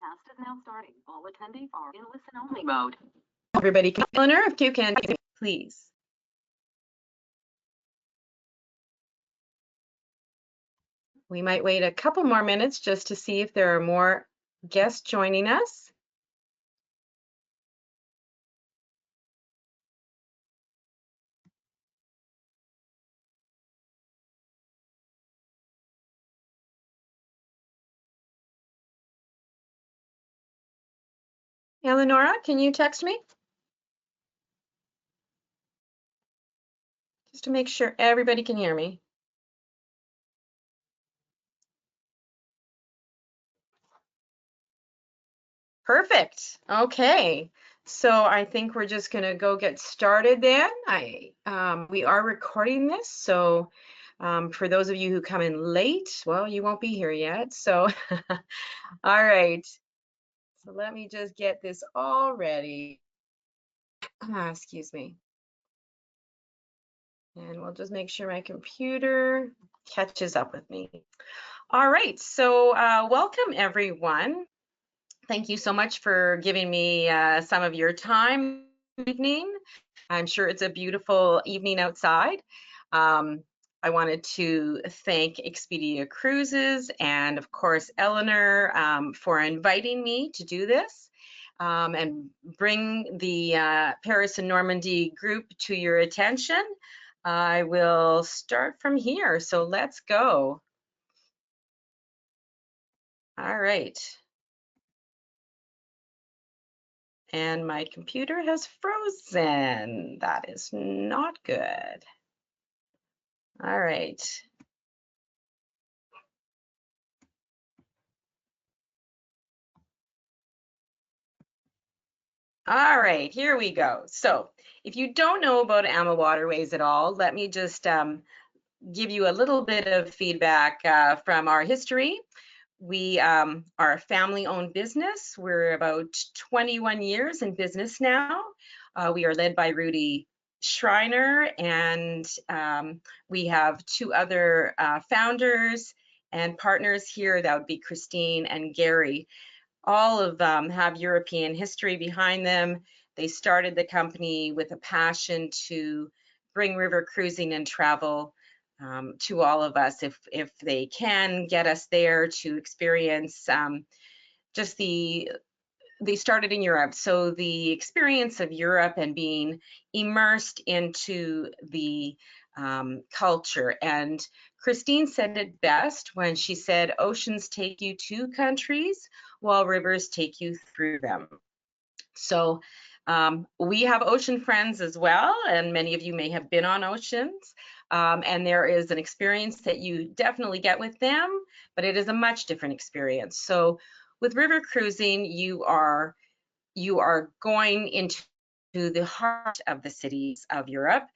Cast is now starting. All attendees are in listen-only mode. Everybody, Eleanor, if you can, please. We might wait a couple more minutes just to see if there are more guests joining us. Eleonora, can you text me? Just to make sure everybody can hear me. Perfect. Okay. So I think we're just going to go get started then. We are recording this, so for those of you who come in late, well, you won't be here yet. So, all right. So let me just get this all ready. Excuse me. And we'll just make sure my computer catches up with me. All right, so welcome everyone. Thank you so much for giving me some of your time this evening. I'm sure it's a beautiful evening outside. I wanted to thank Expedia Cruises and of course Eleanor for inviting me to do this and bring the Paris and Normandy group to your attention. I will start from here, so let's go. All right. And my computer has frozen. That is not good. All right. All right, here we go. So if you don't know about AMA Waterways at all, let me just give you a little bit of feedback from our history. We are a family-owned business. We're about 21 years in business now. We are led by Rudy Schreiner, and we have two other founders and partners here. That would be Christine and Gary. All of them have European history behind them. They started the company with a passion to bring river cruising and travel to all of us if they can get us there to experience just they started in Europe, so the experience of Europe and being immersed into the culture. And Christine said it best when she said, oceans take you to countries while rivers take you through them. So we have ocean friends as well, and many of you may have been on oceans. And there is an experience that you definitely get with them, but it is a much different experience. So with river cruising, you are going into the heart of the cities of Europe.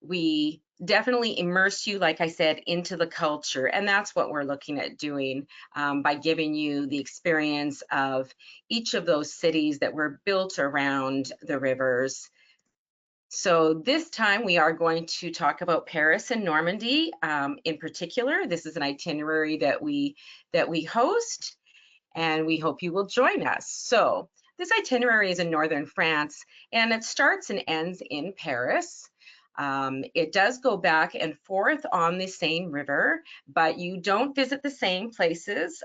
We definitely immerse you, like I said, into the culture, and that's what we're looking at doing by giving you the experience of each of those cities that were built around the rivers. So this time we are going to talk about Paris and Normandy in particular. This is an itinerary that we host, and we hope you will join us. So this itinerary is in northern France, and it starts and ends in Paris. It does go back and forth on the same river, but you don't visit the same places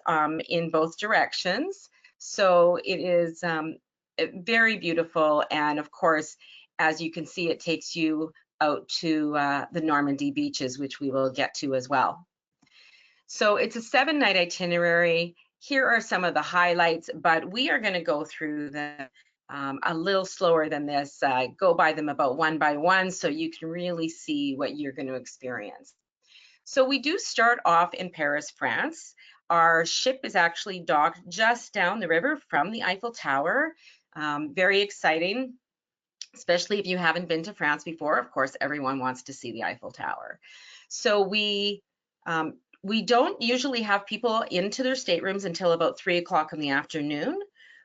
in both directions. So it is very beautiful, and of course, as you can see, it takes you out to the Normandy beaches, which we will get to as well. So it's a 7-night itinerary. Here are some of the highlights, but we are going to go through them a little slower than this, go by them about one by one so you can really see what you're going to experience. So we do start off in Paris, France. Our ship is actually docked just down the river from the Eiffel Tower. Very exciting, especially if you haven't been to France before. Of course, everyone wants to see the Eiffel Tower. So we don't usually have people into their staterooms until about 3 o'clock in the afternoon,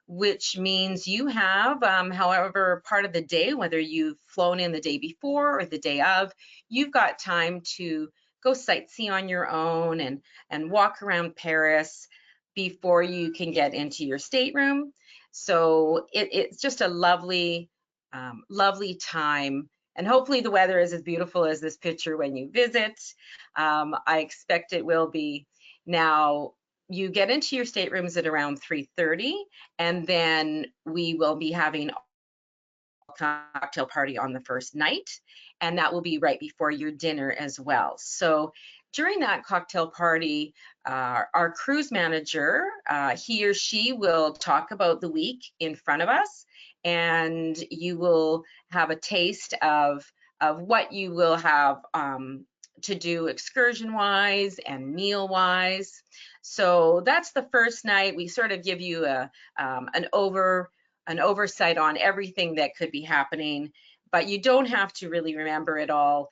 which means you have, however, part of the day, whether you've flown in the day before or the day of, you've got time to go sightsee on your own and walk around Paris. before you can get into your stateroom. So it's just a lovely, lovely time. And hopefully the weather is as beautiful as this picture when you visit. I expect it will be. Now, you get into your staterooms at around 3:30, and then we will be having cocktail party on the first night, and that will be right before your dinner as well. So during that cocktail party, our cruise manager, he or she will talk about the week in front of us, and you will have a taste of what you will have to do excursion wise and meal wise. So that's the first night. We sort of give you an oversight on everything that could be happening, but you don't have to really remember it all.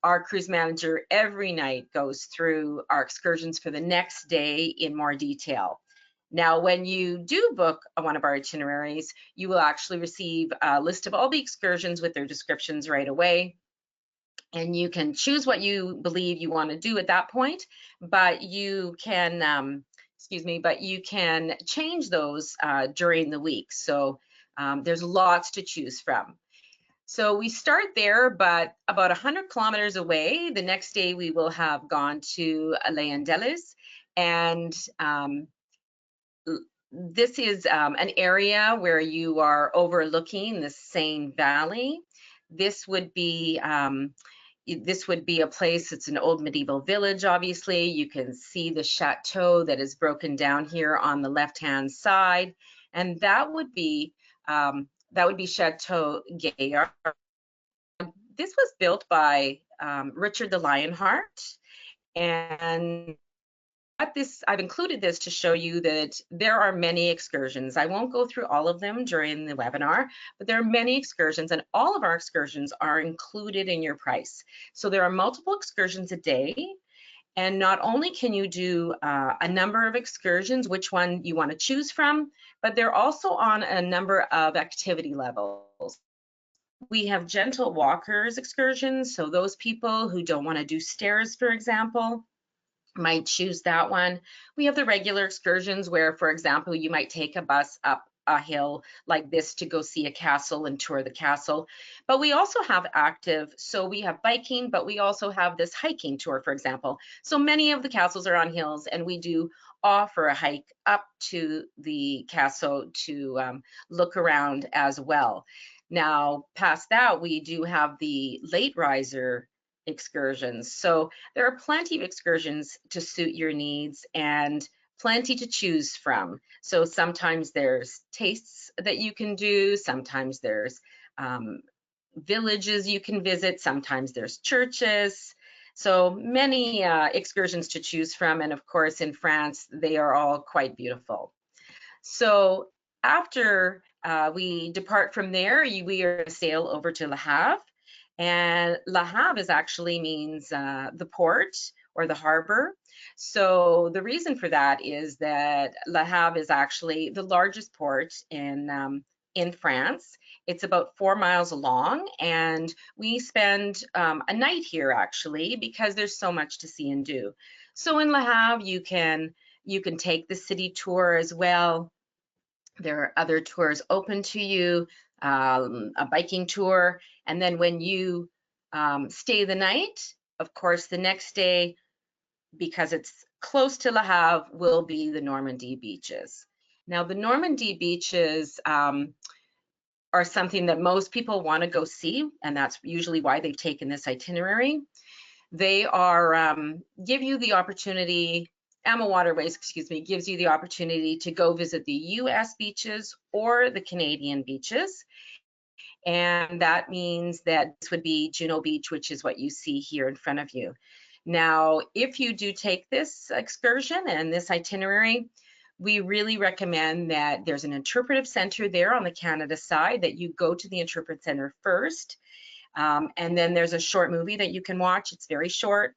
Our cruise manager every night goes through our excursions for the next day in more detail. Now, when you do book one of our itineraries, you will actually receive a list of all the excursions with their descriptions right away. And you can choose what you believe you want to do at that point, but you can, excuse me, but you can change those during the week. So there's lots to choose from. So we start there, but about 100 kilometers away, the next day we will have gone to Les Andelys, and this is an area where you are overlooking the Seine Valley. This would be a place, it's an old medieval village, obviously. You can see the chateau that is broken down here on the left-hand side, and that would be Chateau Gaillard. This was built by Richard the Lionheart, and I've included this to show you that there are many excursions. I won't go through all of them during the webinar, but there are many excursions, and all of our excursions are included in your price. So there are multiple excursions a day, and not only can you do a number of excursions, which one you want to choose from, but they're also on a number of activity levels. We have gentle walkers excursions, so those people who don't want to do stairs, for example, might choose that one. We have the regular excursions where, for example, you might take a bus up a hill like this to go see a castle and tour the castle. But we also have active, so we have biking, but we also have this hiking tour, for example. So many of the castles are on hills, and we do offer a hike up to the castle to look around as well. Now, past that, we do have the late riser excursions. So there are plenty of excursions to suit your needs and plenty to choose from. So sometimes there's tastes that you can do, sometimes there's villages you can visit, sometimes there's churches. So many excursions to choose from. And of course, in France, they are all quite beautiful. So after we depart from there, we are to sail over to Le Havre. And Le Havre is actually means the port or the harbor. So the reason for that is that Le Havre is actually the largest port in France. It's about 4 miles long, and we spend a night here actually because there's so much to see and do. So in Le Havre, you can take the city tour as well. There are other tours open to you, a biking tour, and then when you stay the night, of course, the next day, because it's close to Le Havre, will be the Normandy beaches. Now, the Normandy beaches are something that most people want to go see, and that's usually why they've taken this itinerary. They are give you the opportunity, AMA Waterways, excuse me, gives you the opportunity to go visit the US beaches or the Canadian beaches. And that means that this would be Juno Beach, which is what you see here in front of you. Now, if you do take this excursion and this itinerary, we really recommend that there's an interpretive center there on the Canada side, that you go to the interpretive center first. And then there's a short movie that you can watch. It's very short.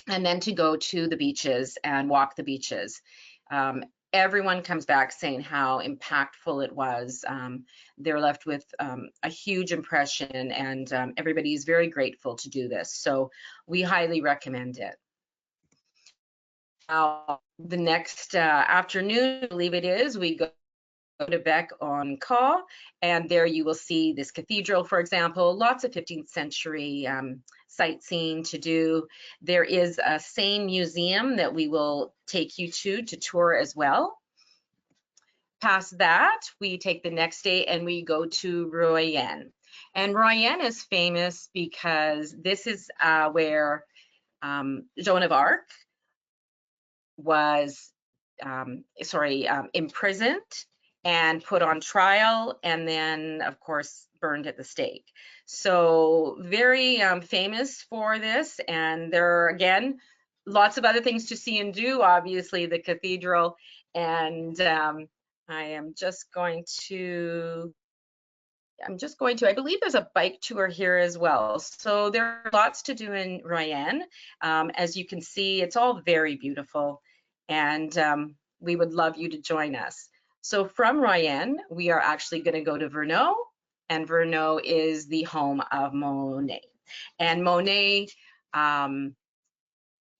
And then to go to the beaches and walk the beaches. Everyone comes back saying how impactful it was. They're left with a huge impression, and everybody is very grateful to do this. So we highly recommend it. Now, The next afternoon, I believe it is, we go to Bec en Caw, and there you will see this cathedral, for example, lots of 15th century sightseeing to do. There is a Seine museum that we will take you to tour as well. Past that, we take the next day and we go to Royen. And Royen is famous because this is where Joan of Arc was imprisoned and put on trial, and then, of course, burned at the stake. So very famous for this, and there are, again, lots of other things to see and do, obviously, the cathedral, and I am just going to I believe there's a bike tour here as well. So there are lots to do in Royen. As you can see, it's all very beautiful, and we would love you to join us. So from Royen, we are actually going to go to Verneau, and Verneau is the home of Monet. And Monet,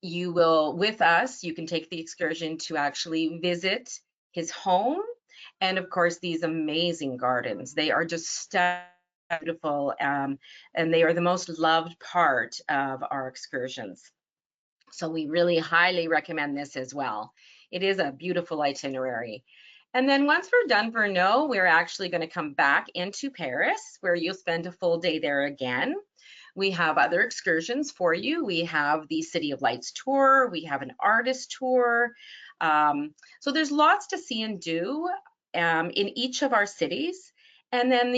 with us, you can take the excursion to actually visit his home, and of course, these amazing gardens. They are just beautiful, and they are the most loved part of our excursions. So we really highly recommend this as well. It is a beautiful itinerary. And then once we're done Verneau, we're actually going to come back into Paris, where you'll spend a full day there again. We have other excursions for you. We have the City of Lights tour. We have an artist tour. So there's lots to see and do in each of our cities. And then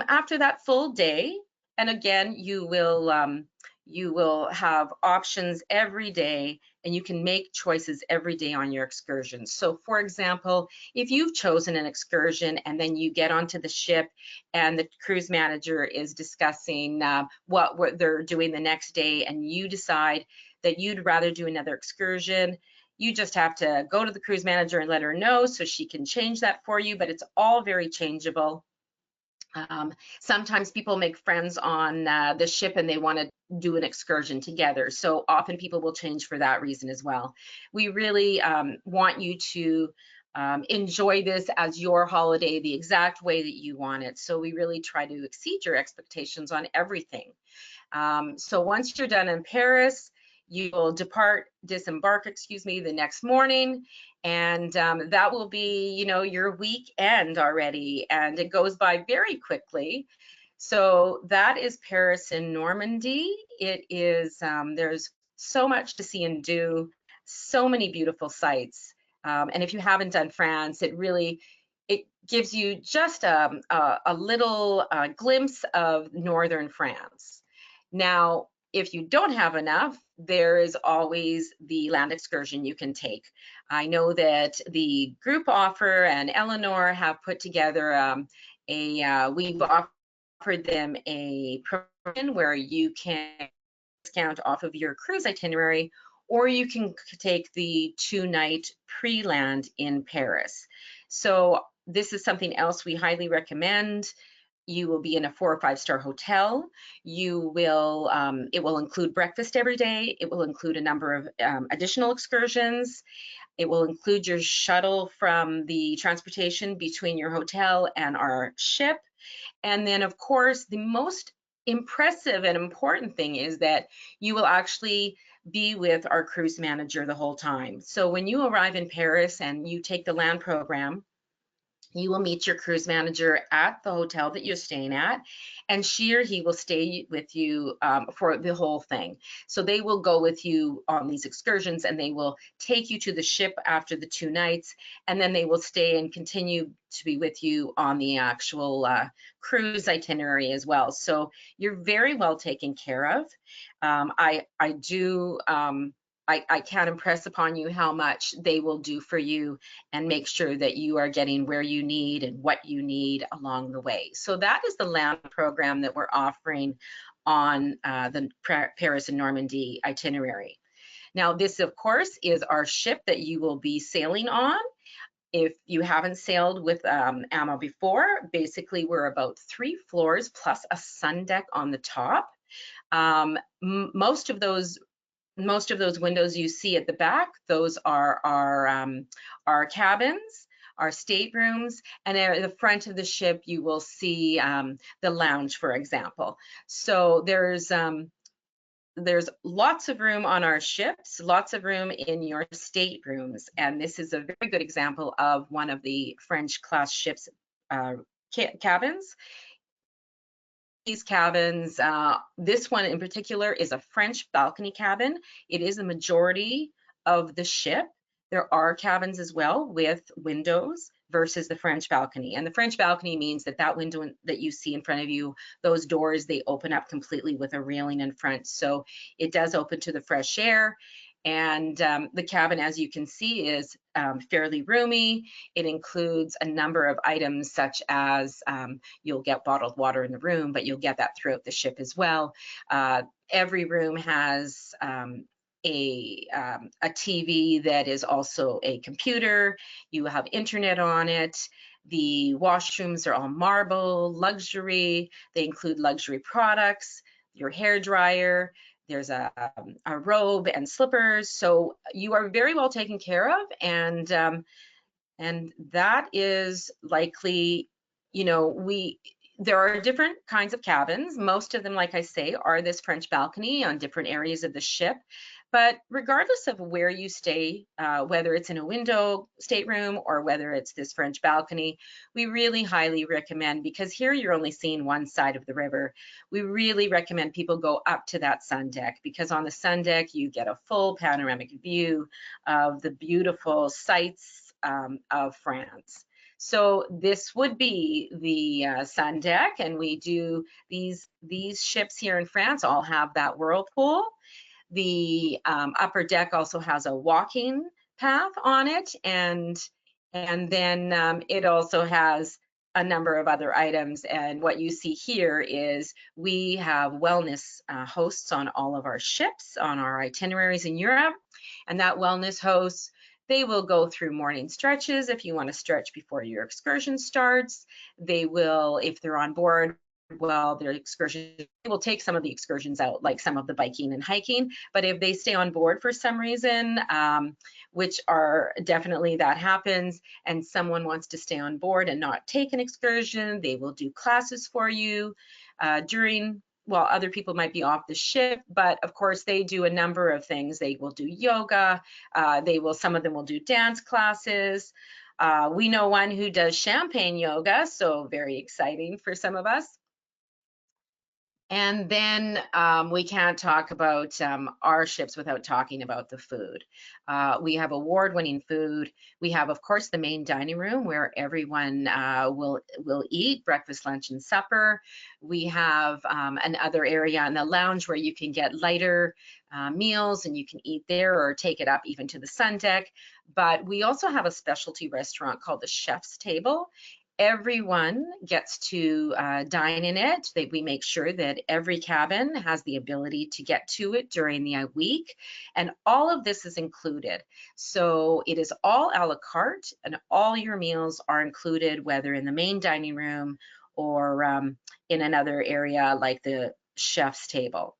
after that full day, and again, you will have options every day, and you can make choices every day on your excursions. So for example, if you've chosen an excursion and then you get onto the ship and the cruise manager is discussing what they're doing the next day, and you decide that you'd rather do another excursion, you just have to go to the cruise manager and let her know so she can change that for you, but it's all very changeable. Sometimes people make friends on the ship and they want to do an excursion together. So often people will change for that reason as well. We really want you to enjoy this as your holiday the exact way that you want it. So we really try to exceed your expectations on everything. So once you're done in Paris, you will disembark, the next morning, and that will be, your weekend already, and it goes by very quickly. So that is Paris and Normandy. It is, there's so much to see and do, so many beautiful sights. And if you haven't done France, it gives you just a little glimpse of northern France. Now, if you don't have enough, there is always the land excursion you can take. I know that the group offer and Eleanor have put together we've offered them a promotion where you can discount off of your cruise itinerary, or you can take the 2-night pre-land in Paris. So this is something else we highly recommend. You will be in a 4 or 5-star hotel. It will include breakfast every day. It will include a number of additional excursions. It will include your shuttle from the transportation between your hotel and our ship. And then, of course, the most impressive and important thing is that you will actually be with our cruise manager the whole time. So when you arrive in Paris and you take the land program, you will meet your cruise manager at the hotel that you're staying at, and she or he will stay with you for the whole thing. So they will go with you on these excursions, and they will take you to the ship after the 2 nights, and then they will stay and continue to be with you on the actual cruise itinerary as well. So you're very well taken care of. I do. I can't impress upon you how much they will do for you and make sure that you are getting where you need and what you need along the way. So that is the land program that we're offering on the Paris and Normandy itinerary. Now, this, of course, is our ship that you will be sailing on. If you haven't sailed with AMA before, basically we're about 3 floors plus a sun deck on the top. Most of those most of those windows you see at the back, those are our cabins, our staterooms, and at the front of the ship, you will see the lounge, for example. So there's lots of room on our ships, lots of room in your staterooms, and this is a very good example of one of the French class ships uh, cabins. These cabins, this one in particular is a French balcony cabin. It is a majority of the ship. There are cabins as well with windows versus the French balcony. And the French balcony means that that window that you see in front of you, those doors, they open up completely with a railing in front. So it does open to the fresh air. And the cabin, as you can see, is fairly roomy. It includes a number of items such as you'll get bottled water in the room, but you'll get that throughout the ship as well. Every room has a TV that is also a computer. You have internet on it. The washrooms are all marble, luxury. They include luxury products, your hair dryer. There's a robe and slippers. So you are very well taken care of, and that is likely, you know, there are different kinds of cabins. Most of them, like I say, are this French balcony on different areas of the ship. But regardless of where you stay, whether it's in a window stateroom or whether it's this French balcony, we really highly recommend, because here you're only seeing one side of the river, we really recommend people go up to that sun deck, because on the sun deck you get a full panoramic view of the beautiful sights of France. So this would be the sun deck, and we do these ships here in France all have that whirlpool. The upper deck also has a walking path on it, and then it also has a number of other items. And what you see here is we have wellness hosts on all of our ships, on our itineraries in Europe, and that wellness host, they will go through morning stretches if you want to stretch before your excursion starts. They will, if they're on board, well, their excursions, they will take some of the excursions out, like some of the biking and hiking. But if they stay on board for some reason, which are definitely that happens, and someone wants to stay on board and not take an excursion, they will do classes for you during, well, other people might be off the ship, but of course they do a number of things. They will do yoga. Some of them will do dance classes. We know one who does champagne yoga, so very exciting for some of us. And then we can't talk about our ships without talking about the food. We have award-winning food. We have, of course, the main dining room where everyone will eat breakfast, lunch, and supper. We have another area in the lounge where you can get lighter meals and you can eat there or take it up even to the sun deck. But we also have a specialty restaurant called the Chef's Table. Everyone gets to dine in it. We make sure that every cabin has the ability to get to it during the week, and all of this is included. So it is all a la carte, and all your meals are included, whether in the main dining room or in another area like the chef's table.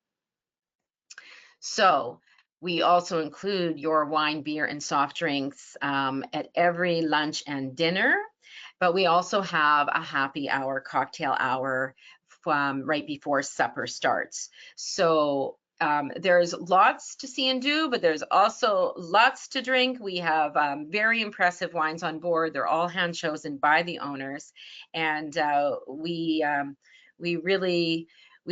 So we also include your wine, beer, and soft drinks at every lunch and dinner. But we also have a happy hour, cocktail hour from right before supper starts. So there's lots to see and do, but there's also lots to drink. We have very impressive wines on board. They're all hand chosen by the owners. And we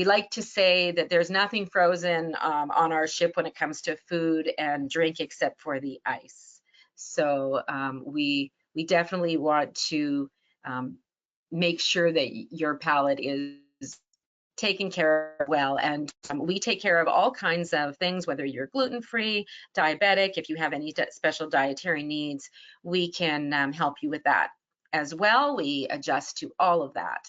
like to say that there's nothing frozen on our ship when it comes to food and drink except for the ice. So we definitely want to make sure that your palate is taken care of well. And we take care of all kinds of things, whether you're gluten-free, diabetic, if you have any special dietary needs, we can help you with that as well. We adjust to all of that.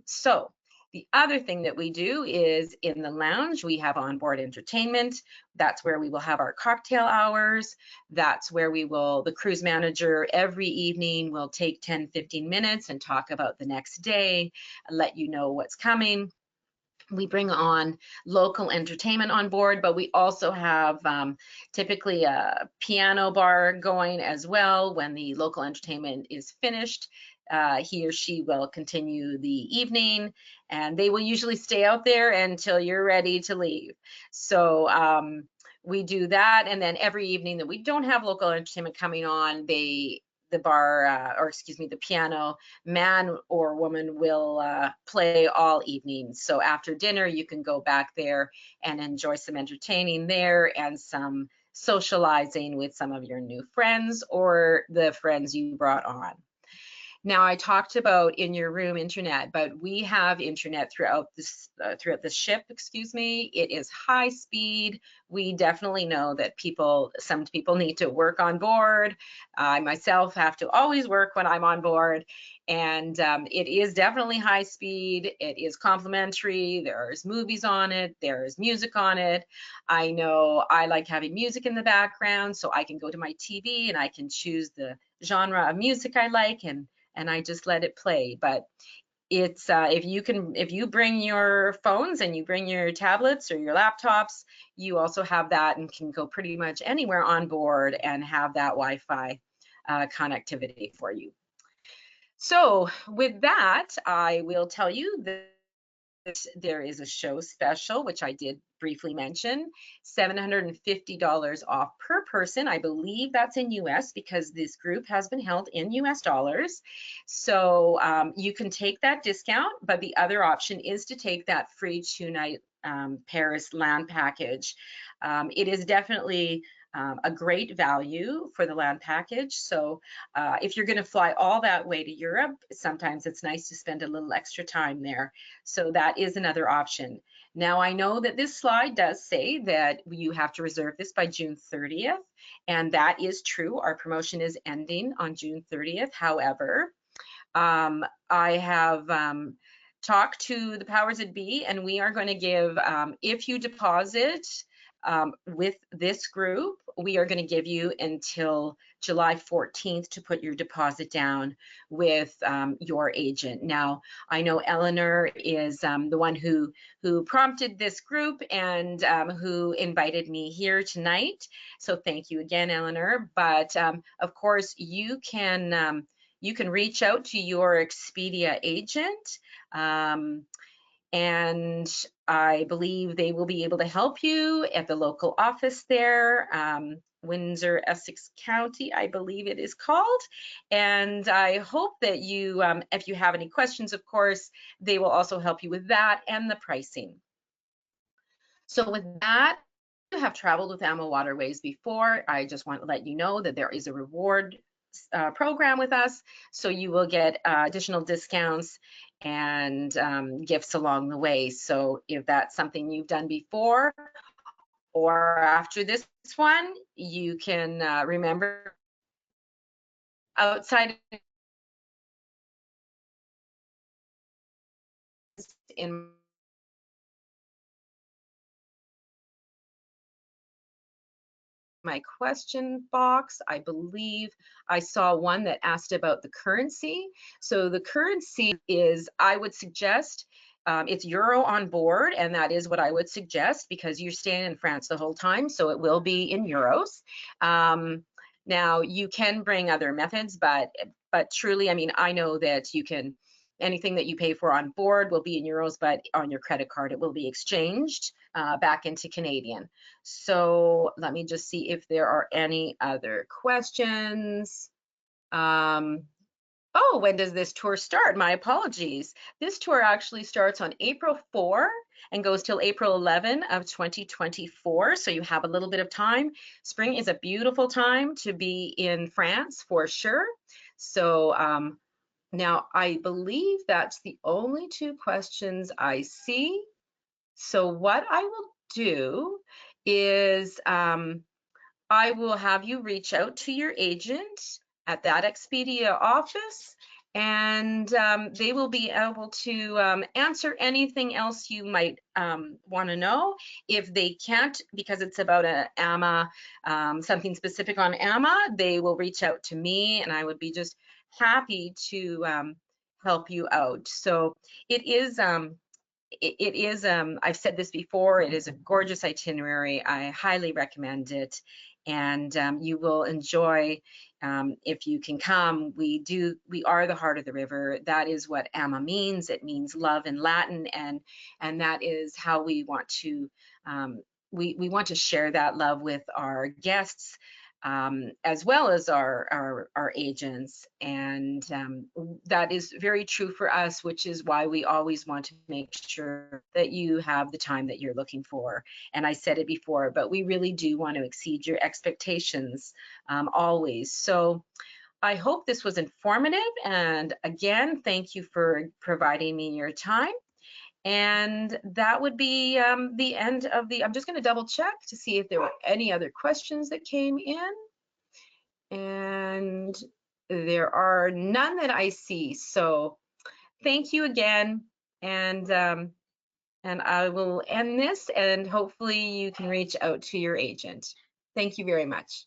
So the other thing that we do is in the lounge, we have onboard entertainment. That's where we will have our cocktail hours. That's where the cruise manager every evening will take 10, 15 minutes and talk about the next day, let you know what's coming. we bring on local entertainment on board, but we also have typically a piano bar going as well. When the local entertainment is finished, he or she will continue the evening, and they will usually stay out there until you're ready to leave. So we do that, and then every evening that we don't have local entertainment coming on, the bar, or excuse me, the piano man or woman will play all evening. So after dinner, you can go back there and enjoy some entertaining there and some socializing with some of your new friends or the friends you brought on. Now, I talked about in your room internet, but we have internet throughout the ship, excuse me. It is high speed. We definitely know that some people need to work on board. I myself have to always work when I'm on board, and it is definitely high speed. It is complimentary. There's movies on it. There's music on it. I know I like having music in the background, so I can go to my TV and I can choose the genre of music I like, and I just let it play. But it's if you bring your phones and you bring your tablets or your laptops, you also have that and can go pretty much anywhere on board and have that Wi-Fi connectivity for you. So with that, I will tell you that there is a show special, which I did briefly mention, $750 off per person. I believe that's in US because this group has been held in US dollars. So you can take that discount, but the other option is to take that free 2-night Paris land package. It is definitely a great value for the land package. So if you're going to fly all that way to Europe, sometimes it's nice to spend a little extra time there. So that is another option. Now, I know that this slide does say that you have to reserve this by June 30th, and that is true. Our promotion is ending on June 30th. However, I have talked to the powers that be, and we are going to give, if you deposit with this group, we are going to give you until July 14th to put your deposit down with your agent. Now, I know Eleanor is the one who prompted this group and who invited me here tonight. So thank you again, Eleanor. But of course, you can reach out to your Expedia agent. And I believe they will be able to help you at the local office there, Windsor, Essex County, I believe it is called. And I hope that you, if you have any questions, of course, they will also help you with that and the pricing. So with that, you have traveled with AMA Waterways before. I just want to let you know that there is a reward program with us, so you will get additional discounts and gifts along the way. So if that's something you've done before or after this one, you can remember outside in my question box, I believe I saw one that asked about the currency. So the currency is, I would suggest, it's euro on board, and that is what I would suggest because you're staying in France the whole time, so it will be in euros. Now you can bring other methods, but truly, I mean, I know that you can, anything that you pay for on board will be in euros, but on your credit card, it will be exchanged back into Canadian. So let me just see if there are any other questions. Oh, when does this tour start? My apologies. This tour actually starts on April 4 and goes till April 11 of 2024. So you have a little bit of time. Spring is a beautiful time to be in France for sure. So now I believe that's the only two questions I see. So what I will do is I will have you reach out to your agent at that Expedia office, and they will be able to answer anything else you might want to know. If they can't, because it's about a AMA, something specific on AMA, they will reach out to me, and I would be just happy to help you out. So it is it is, I've said this before, it is a gorgeous itinerary. I highly recommend it. And you will enjoy, if you can come. We are the heart of the river. That is what Ama means. It means love in Latin. And that is how we want to, we want to share that love with our guests, as well as our agents. And that is very true for us, which is why we always want to make sure that you have the time that you're looking for. And I said it before, but we really do want to exceed your expectations, always. So I hope this was informative. And again, thank you for providing me your time. And that would be the end of the, I'm just going to double check to see if there were any other questions that came in. And there are none that I see. So thank you again. And I will end this, and hopefully you can reach out to your agent. Thank you very much.